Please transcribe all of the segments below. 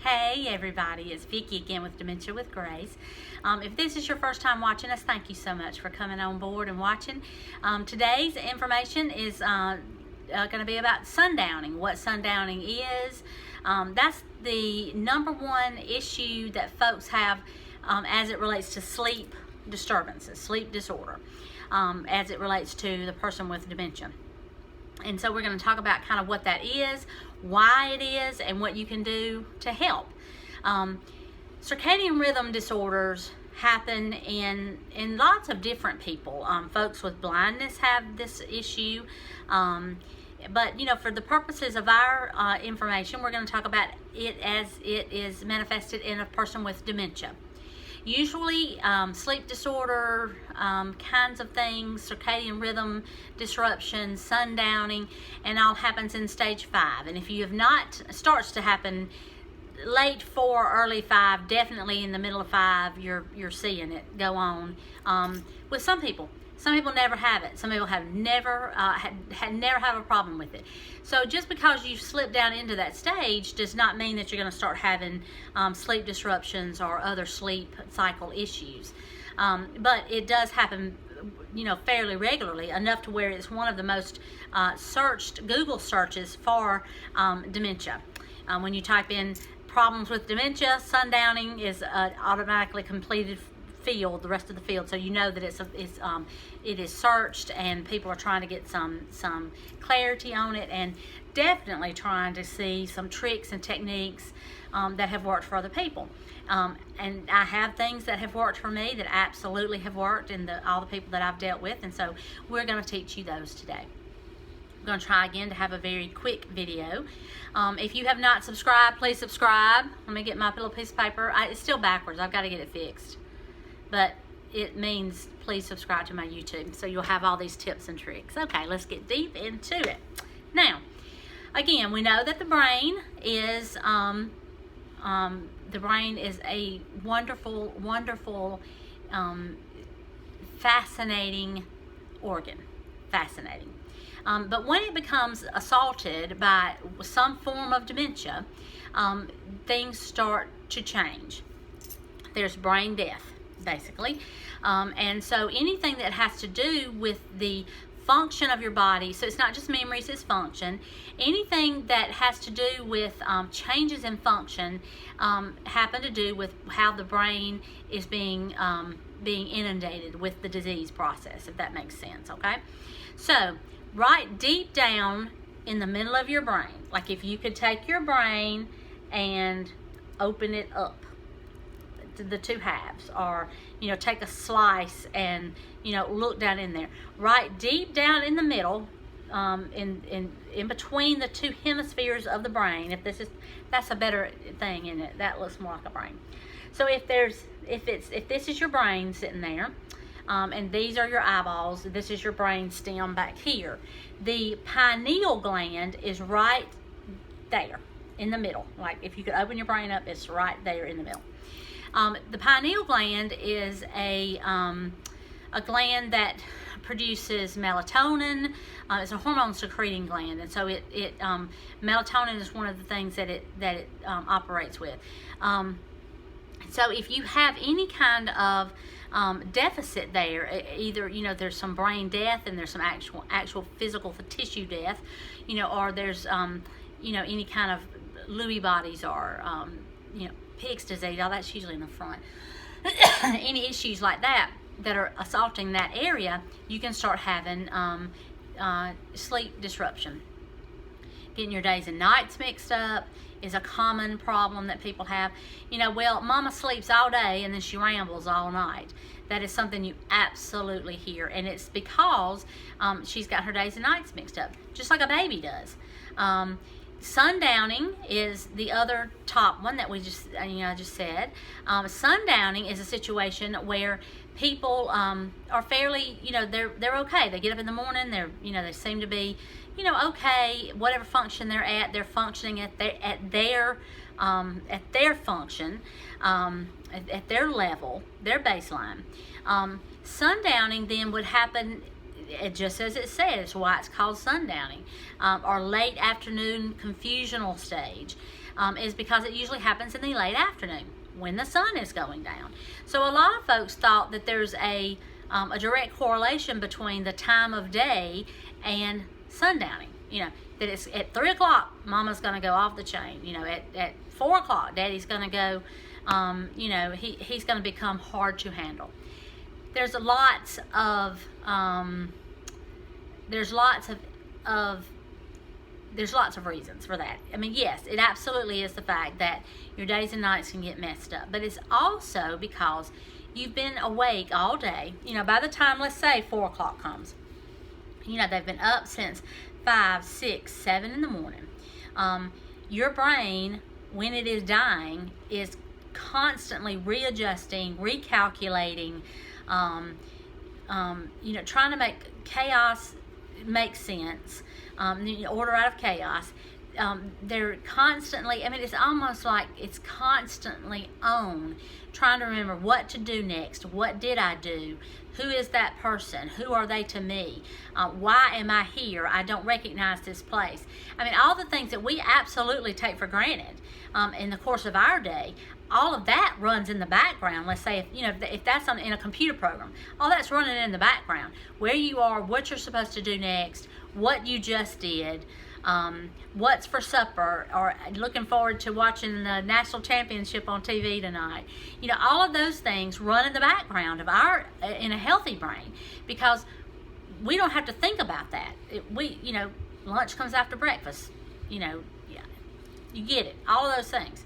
Hey everybody, it's Vicki again with Dementia with Grace. If this is your first time watching us, thank you so much for coming on board and watching. Today's information is going to be about sundowning, what sundowning is. That's the number one issue that folks have as it relates to sleep disturbances, sleep disorder, as it relates to the person with dementia. And so we're going to talk about kind of what that is, why it is, and what you can do to help. Circadian rhythm disorders happen in lots of different people. Folks with blindness have this issue. But, you know, for the purposes of our information, we're going to talk about it as it is manifested in a person with dementia. Usually sleep disorder kinds of things, circadian rhythm disruptions, sundowning, and all happens in stage 5. And if you have not, starts to happen late 4, early 5, definitely in the middle of 5, you're seeing it go on with some people. Some people never have it. Some people have never never have a problem with it. So just because you slip down into that stage does not mean that you're going to start having sleep disruptions or other sleep cycle issues. But it does happen, you know, fairly regularly, enough to where it's one of the most searched Google searches for dementia. When you type in problems with dementia, sundowning is automatically completed field, the rest of the field, so you know that it is searched and people are trying to get some clarity on it, and definitely trying to see some tricks and techniques that have worked for other people. And I have things that have worked for me that absolutely have worked in all the people that I've dealt with, and so we're going to teach you those today. I'm going to try again to have a very quick video. If you have not subscribed, please subscribe. Let me get my little piece of paper. It's still backwards. I've got to get it fixed. But it means please subscribe to my YouTube so you'll have all these tips and tricks. Okay, let's get deep into it. Now, again, we know that the brain is a wonderful, wonderful, fascinating organ. Fascinating. But when it becomes assaulted by some form of dementia, things start to change. There's brain death, basically. And so anything that has to do with the function of your body, so it's not just memories, it's function, anything that has to do with changes in function happen to do with how the brain is being inundated with the disease process, if that makes sense, okay? So right deep down in the middle of your brain, like if you could take your brain and open it up, the two halves, or you know, take a slice and you know, look down in there, right deep down in the middle, in between the two hemispheres of the brain. That's a better thing, isn't it? That looks more like a brain. So if this is your brain sitting there, and these are your eyeballs, this is your brain stem back here. The pineal gland is right there in the middle. Like if you could open your brain up, it's right there in the middle. The pineal gland is a gland that produces melatonin. It's a hormone secreting gland, and so melatonin is one of the things that it operates with. So if you have any kind of deficit there, either you know, there's some brain death and there's some actual physical tissue death, you know, or there's you know, any kind of Lewy-Bodies or you know, Pig's disease, all that's usually in the front. Any issues like that are assaulting that area, you can start having sleep disruption. Getting your days and nights mixed up is a common problem that people have. You know, well, mama sleeps all day and then she rambles all night. That is something you absolutely hear, and it's because she's got her days and nights mixed up, just like a baby does. Sundowning is the other top one that we just said. Sundowning is a situation where people are fairly, you know, they're okay. They get up in the morning, they seem to be, you know, okay, whatever function they're at, they're functioning at their function, at their level, their baseline. Sundowning then would happen, just as it says, why it's called sundowning, or late afternoon confusional stage. is because it usually happens in the late afternoon when the sun is going down. So a lot of folks thought that there's a direct correlation between the time of day and sundowning. That it's at 3 o'clock, Mama's going to go off the chain. At 4 o'clock, Daddy's going to go, he's going to become hard to handle. There's lots of reasons for that. I mean, yes, it absolutely is the fact that your days and nights can get messed up, but it's also because you've been awake all day. By the time, let's say 4 o'clock comes, they've been up since 5, 6, 7 in the morning. Your brain, when it is dying, is constantly readjusting, recalculating, trying to make chaos make sense, order out of chaos. They're constantly, it's almost like it's constantly on, trying to remember what to do next. What did I do? Who is that person? Who are they to me? Why am I here? I don't recognize this place. All the things that we absolutely take for granted in the course of our day, all of that runs in the background. Let's say if that's in a computer program, all that's running in the background. Where you are, what you're supposed to do next, what you just did, what's for supper, or looking forward to watching the national championship on TV tonight. All of those things run in the background of in a healthy brain, because we don't have to think about that. Lunch comes after breakfast. You get it. All of those things.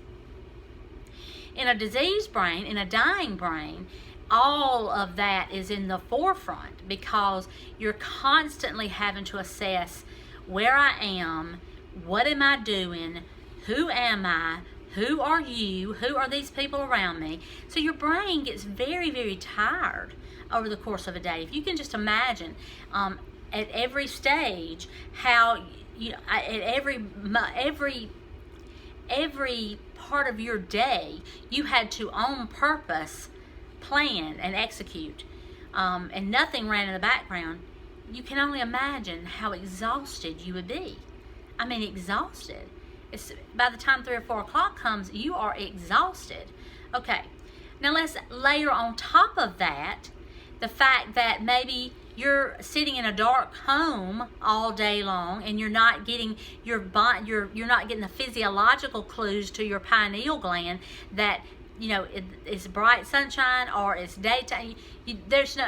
In a diseased brain, in a dying brain, all of that is in the forefront, because you're constantly having to assess where I am, what am I doing, who am I, who are you, who are these people around me. So your brain gets very, very tired over the course of a day. If you can just imagine at every stage how at every part of your day you had to on purpose plan and execute, and nothing ran in the background, you can only imagine how exhausted you would be. Exhausted. By the time 3 or 4 o'clock comes, you are exhausted. Okay, now let's layer on top of that the fact that maybe you're sitting in a dark home all day long, and you're not getting you're not getting the physiological clues to your pineal gland that it's bright sunshine or it's daytime. There's no,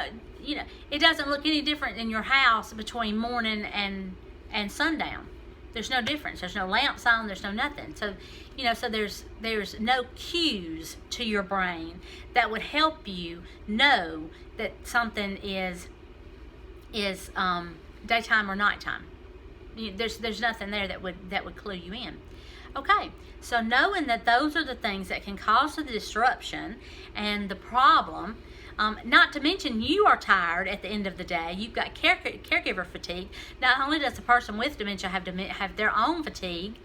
it doesn't look any different in your house between morning and sundown. There's no difference. There's no lamps on. There's no nothing. So, so there's no cues to your brain that would help you know that something is daytime or nighttime. There's nothing there that would clue you in. Okay, so knowing that those are the things that can cause the disruption and the problem, not to mention you are tired at the end of the day. You've got caregiver fatigue. Not only does the person with dementia have their own fatigue,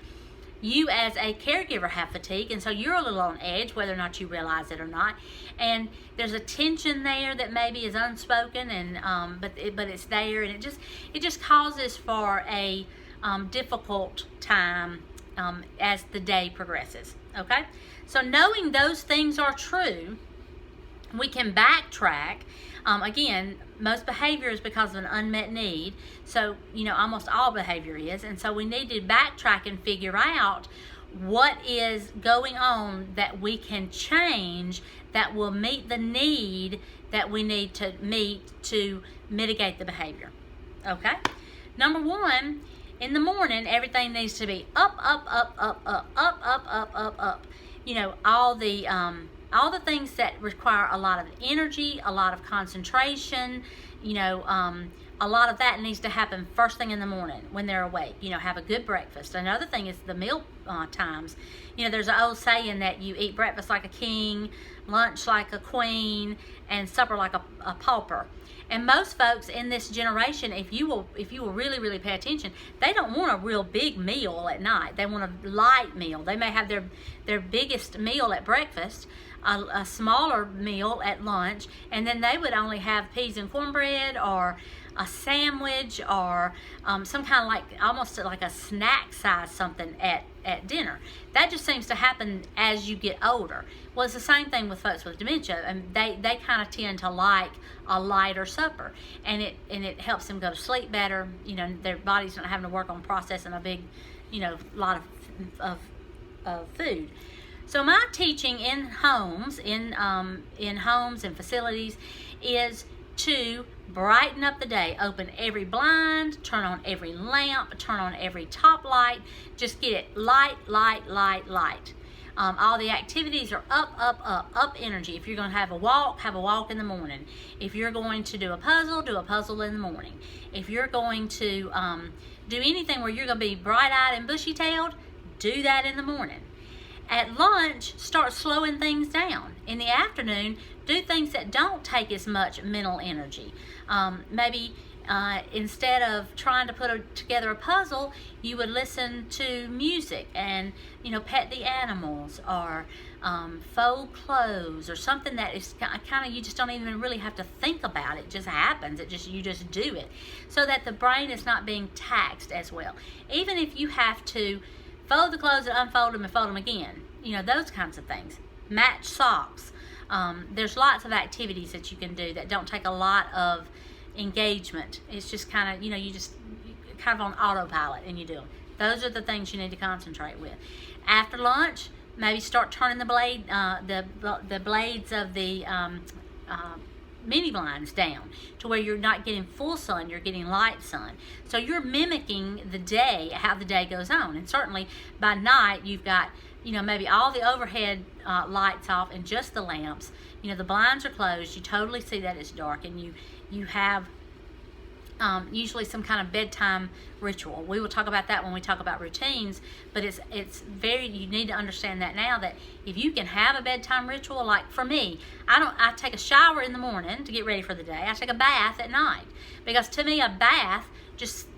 you as a caregiver have fatigue, and so you're a little on edge, whether or not you realize it or not. And there's a tension there that maybe is unspoken, and but it's there, and it just causes for a difficult time as the day progresses. Okay, so knowing those things are true, we can backtrack. Again, most behavior is because of an unmet need. So, almost all behavior is. And so we need to backtrack and figure out what is going on that we can change that will meet the need that we need to meet to mitigate the behavior. Okay? Number one, in the morning, everything needs to be up, up, up, up, up, up, up, up, up, up. All the things that require a lot of energy, a lot of concentration, a lot of that needs to happen first thing in the morning when they're awake. Have a good breakfast. Another thing is the meal times. There's an old saying that you eat breakfast like a king, lunch like a queen, and supper like a pauper. And most folks in this generation, if you will really, really pay attention, they don't want a real big meal at night. They want a light meal. They may have their biggest meal at breakfast, a smaller meal at lunch, and then they would only have peas and cornbread or a sandwich or some kind of like almost like a snack size something at dinner. That just seems to happen as you get older. Well, it's the same thing with folks with dementia, and they kind of tend to like a lighter supper, and it helps them go to sleep better. You know, their body's not having to work on processing a big, you know, lot of food. So my teaching in homes, in homes and facilities, is to brighten up the day. Open every blind, turn on every lamp, turn on every top light. Just get it light, light, light, light. All the activities are up energy. If you're going to have a walk in the morning. If you're going to do a puzzle in the morning. If you're going to do anything where you're going to be bright-eyed and bushy-tailed, do that in the morning. At lunch, start slowing things down. In the afternoon, do things that don't take as much mental energy. Maybe instead of trying to put together a puzzle, you would listen to music and, you know, pet the animals, or fold clothes, or something that is kind of, you just don't even really have to think about it. It just happens. You just do it, so that the brain is not being taxed as well. Even if you have to fold the clothes and unfold them and fold them again. You know, those kinds of things. Match socks. There's lots of activities that you can do that don't take a lot of engagement. It's just kind of, you know, you just kind of on autopilot and you do them. Those are the things you need to concentrate with. After lunch, maybe start turning the blades of the mini blinds down to where you're not getting full sun, you're getting light sun. So you're mimicking the day, how the day goes on. And certainly by night, you've got, you know, maybe all the overhead lights off and just the lamps. You know, the blinds are closed. You totally see that it's dark, and you have usually some kind of bedtime ritual. We will talk about that when we talk about routines, but it's very, you need to understand that now, that if you can have a bedtime ritual, like for me, I take a shower in the morning to get ready for the day. I take a bath at night, because to me a bath just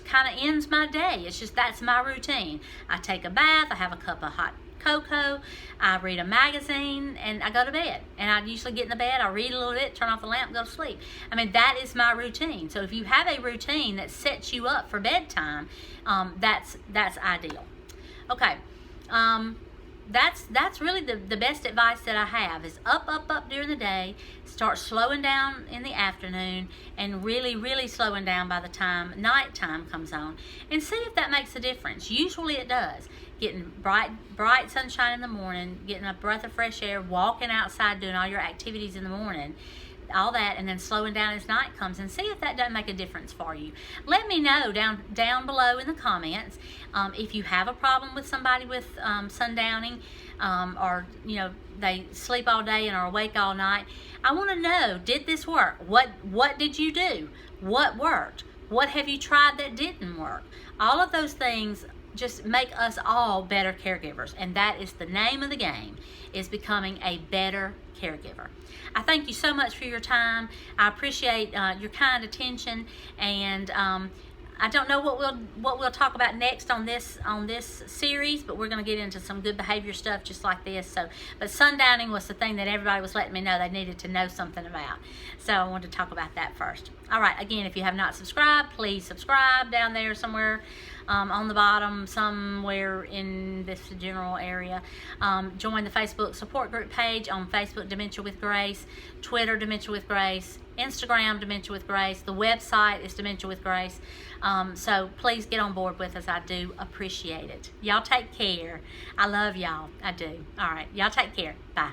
kind of ends my day. It's just, that's my routine. I take a bath, I have a cup of hot cocoa, I read a magazine, and I go to bed. And I usually get in the bed, I read a little bit, turn off the lamp, go to sleep. I mean, that is my routine. So if you have a routine that sets you up for bedtime, that's ideal. Okay, that's really the best advice that I have, is up during the day, start slowing down in the afternoon, and really slowing down by the time nighttime comes on, and see if that makes a difference. Usually it does. Getting bright sunshine in the morning, getting a breath of fresh air, walking outside, doing all your activities in the morning, all that, and then slowing down as night comes, and see if that doesn't make a difference for you. Let me know down below in the comments if you have a problem with somebody with sundowning, or, you know, they sleep all day and are awake all night. I want to know, did this work? What did you do? What worked? What have you tried that didn't work? All of those things just make us all better caregivers, and that is the name of the game, is becoming a better caregiver. I thank you so much for your time. I appreciate your kind attention, and I don't know what we'll talk about next on this series, but we're going to get into some good behavior stuff just like this. So, but sundowning was the thing that everybody was letting me know they needed to know something about. So I wanted to talk about that first. All right, again, if you have not subscribed, please subscribe down there somewhere. On the bottom, somewhere in this general area. Join the Facebook support group page on Facebook, Dementia with Grace, Twitter, Dementia with Grace, Instagram, Dementia with Grace. The website is Dementia with Grace. So please get on board with us. I do appreciate it. Y'all take care. I love y'all. I do. All right. Y'all take care. Bye.